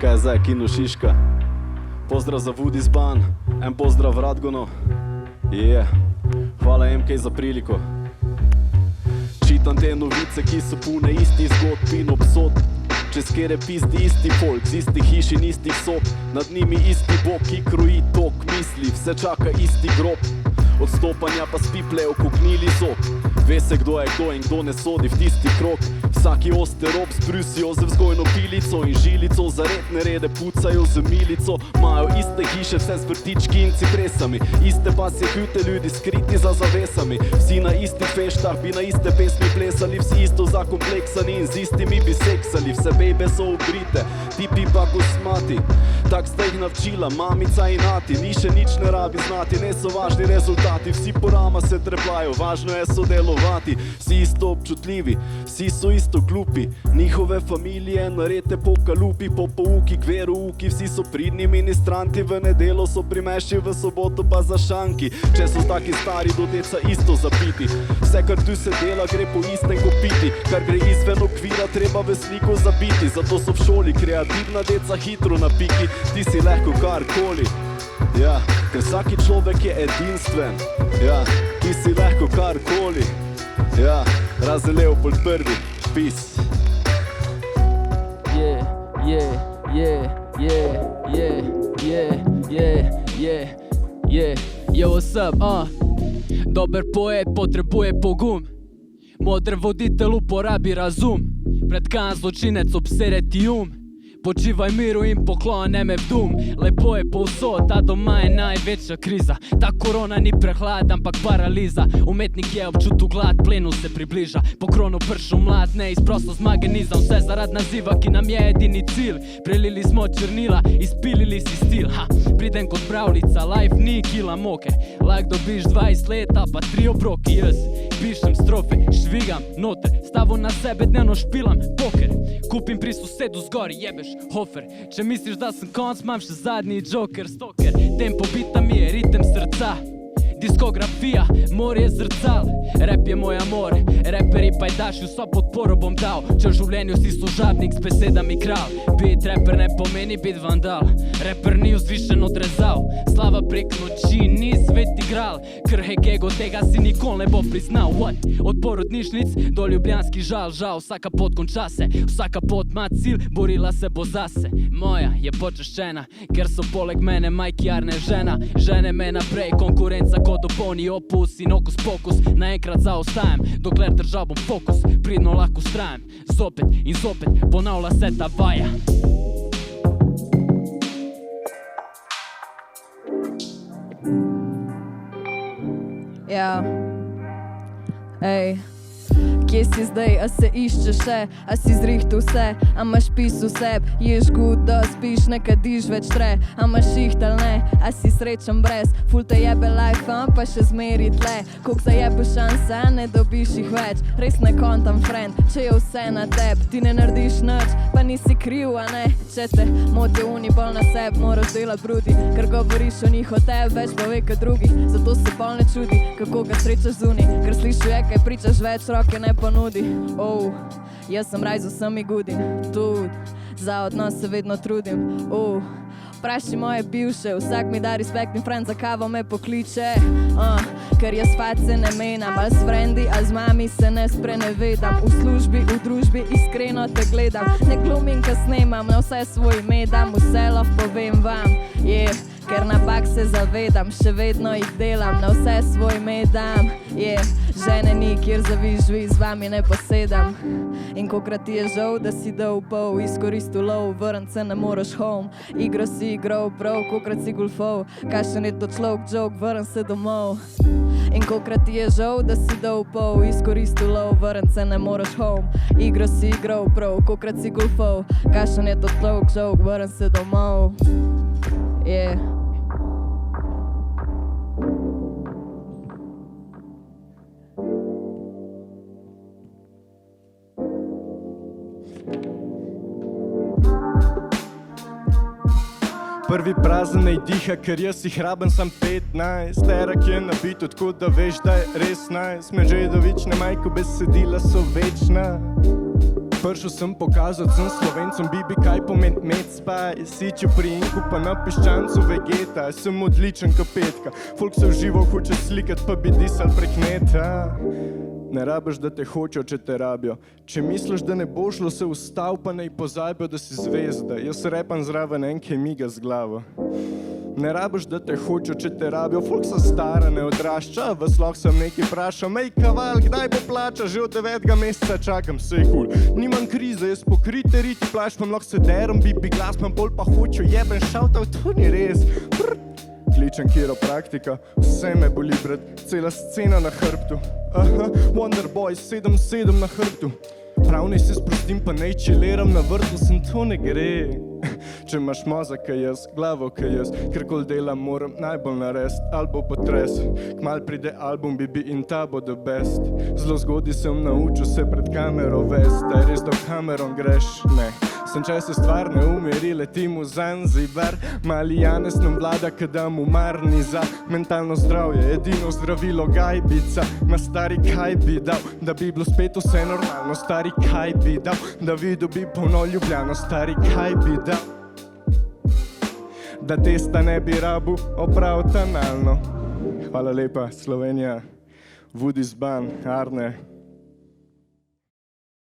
Kaj zdaj, Kino Šiška. Pozdrav za Vudizban, en pozdrav Radgono. Hvala MK za priliko. Čitam te novice, ki so pune istih zgodb in obsod. Čez kere pizdi isti folk, z istih hiš in istih sob. Nad njimi isti bog, ki kroji tok misli, vse čaka isti grob. Odstopanja pa spipljejo kuknili zob. Ve se kdo je kdo in kdo ne sodi v tisti krok. Vsaki osterob zbrusijo z vzgojno pilico in žilico. Za redne rede pucajo z milico. Majo iste hiše, vse z vrtički in cipresami. Iste pasje kjute ljudi skriti za zavesami. Vsi na istih feštah bi na iste pesmi plesali. Vsi isto zakompleksani in z istimi bi seksali. Vse bejbe so obrite, tipi pa kosmati. Tak sta jih navčila mamica in ati. Ni še nič ne rabi znati, ne so važni rezultati. Vsi po rama se treplajo, važno je sodelovati. Vsi isto občutljivi, vsi so isto glupi. Njihove familije narete po kalupi. Po pouki, k verouki, vsi so pridni ministranti. V nedelo so primeši, v soboto pa za šanki. Če so taki stari do deca isto zapiti. Vse kar tu se dela gre po istem kopiti. Kar gre izven okvira treba v sliko zabiti. Zato so v šoli kreativna deca hitro na piki. Ti si lahko karkoli. Ja, ker vsaki človek je edinstven. Ja, ti si lahko karkoli. Ja, razen Leopold prvi. Peace. What's up, Dober poet potrebuje pogum. Modr voditelj uporabi razum. Pred kan zločinec obsereti Počivaj miru in poklon, ne me v dum. Lepo je povsod, ta doma je največja kriza. Ta korona ni prehlad, ampak paraliza. Umetnik je občutil glad, plenu se približa. Po kronu pršel mlad, ne izprosto zmagenizam. Vse zaradi naziva, ki nam je edini cilj. Prelili smo črnila, izpilili si stil. Pridem kot pravljica, life ni kila moke. Lak dobiš 20 let, pa 3 obroki. Jaz pišem strofe, švigam noter. Stavo na sebe dnevno špilam poker. Kupim pri sosedu zgori, jebeš hofer. Če misliš da sem konc, mam še zadnji joker, stoker. Tempo bita mi je ritem srca. Diskografija, morje zrcal. Rap je moj amor, reperi pajdaši, vso podporo bom dal. Če v življenju si služabnik s besedami kralj. Bit raper ne pomeni bit vandal. Raper ni vzvišen odrezal. Slava prek noči ni svet igral. Ker hekego tega si nikoli ne bo priznal. What? Od porodnišnic do ljubljanskih žal. Vsaka pot konča se, vsaka pot ima cilj. Borila se bo zase. Moja je počaščena, ker so poleg mene majkjarne žena. Žene me naprej, konkurenca kot opolni opus in okus pokus. Naenkrat zaostajam, dokler držal bom fokus. Pridno lahko ustrajam, zopet in zopet ponavlja se ta vaja. Ja, ej. Kje si zdaj, a se iščeš še, a si zrihtu vse, a imaš pis v seb, ješ good, da spiš, ne kadiš več tre, a imaš šiht ali ne, a si srečen brez, ful te jebe life, pa še zmeri tle, koliko zajebe šanse, ne dobiš jih več, res ne kontam friend, če je vse na teb, ti ne narediš nič, pa nisi kriv, a ne, če te motijo uni bolj na seb, moraš delat brudi, ker govoriš o njih o tebi, več pa ve kot drugi, zato se bolj ne čudi, kako ga srečaš zunaj, ker slišu je, kaj pričaš več, roke ne ponudi. Jaz sem raj z vsemi gudim, tudi za odnos se vedno trudim. Vpraši moje bivše, vsak mi da respekt in friend za kavo me pokliče. Ker jaz face ne menam, ali s frendi, ali z mami se ne sprenevedam. V službi, v družbi iskreno te gledam, ne glumim, ko snemam, na vse svoj ime dam, vse lahko povem vam. Ker napak se zavedam, še vedno jih delam, na vse svoj ime dam. Žene ni, kjer zavižvi, z vami ne posedam. In kokrat ti je žal, da si dal pol, izkoristil lov, vrnit se ne moraš home. Igro si igral prav, kokrat si golfov, kakšen je to človek joke, vrn se domov. In kokrat ti je žal, da si dal pol, izkoristil lov, vrnit se ne moraš home. Igro si igral prav, kokrat si golfov, kakšen je to človek joke, vrn se domov. Prvi prazen ne diha, ker jaz jih rabim sam 15. Terak je na bitu, tako da veš, da je res nice. Međedovične majko besedila so večna. Prišel sem pokazati sem Slovencom, bibi kaj pomeni med spaj. Siču pri inku pa na piščancu vegeta, sem odličen kapetka. Folk se v živo hoče slikat, pa bi disal prek neta. Ne rabiš, da te hočejo, če te rabijo. Če misliš, da ne bo šlo, se ustav, pa ne pozabijo, da si zvezda. Jaz repam zraven enke miga z glavo. Ne rabiš, da te hočejo, če te rabijo. Folk so stara, ne odrašča, vas lahko sem nekaj vprašal. Mej kaval, kdaj bo plača? Že od 9. meseca čakam, vse je cool. Nimam krize, jaz pokrite riti plašč, pa lahko se deram, bi glas, pa bolj pa hočejo, jeben šautav, to ni res. Kličem kiropraktika, vse me boli, brat, cela scena na hrbtu. Aha, Wonderboy, 7-7 na hrbtu. Prav naj se sprostim, pa naj čileram na vrtu, sem to ne gre. Če imaš mozak kaj jaz, glavo kaj jaz, kjerkoli delam moram najbolj narediti, albo potres. Kmal pride album Bibi in ta bo the best. Zelo zgodaj sem naučil se pred kamero vest, da je res da v kameron greš, ne. Sem če se stvar ne umiri, letim v Zanzibar. Mali Janez nam vlada, kada mu mar ni za mentalno zdravje. Edino zdravilo gajbica, ma stari kaj bi dal, da bi bilo spet vse normalno. Stari kaj bi dal, da videl bi polno Ljubljano. Stari kaj bi dal, da testa ne bi rabu opraviti analno. Hvala lepa, Slovenija, Vudi Zban, Arne.